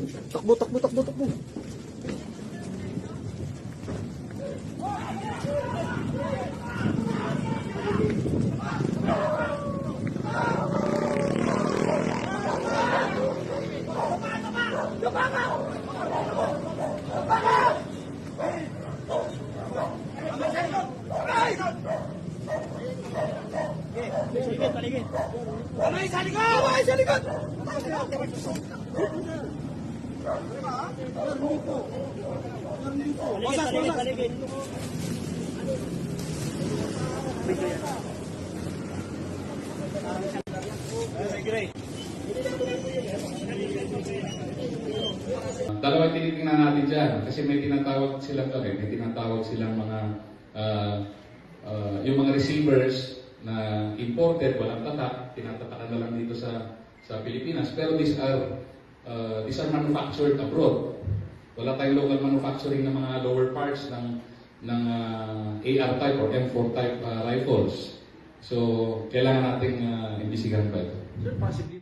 Takbo, takbo, takbo, takbo. Kamay sa likod! Kamay sa likod! Dalawa tinitingnan natin dyan kasi may tinatawag silang may tinatawag silang mga yung mga receivers na imported, walang tatak, tinatatakan na lang dito sa Pilipinas. Pero these are manufactured abroad. Wala tayong local manufacturing ng mga lower parts ng AR type or M4 type rifles. So, kailangan nating imbisigahan pa ito. Sir, possibly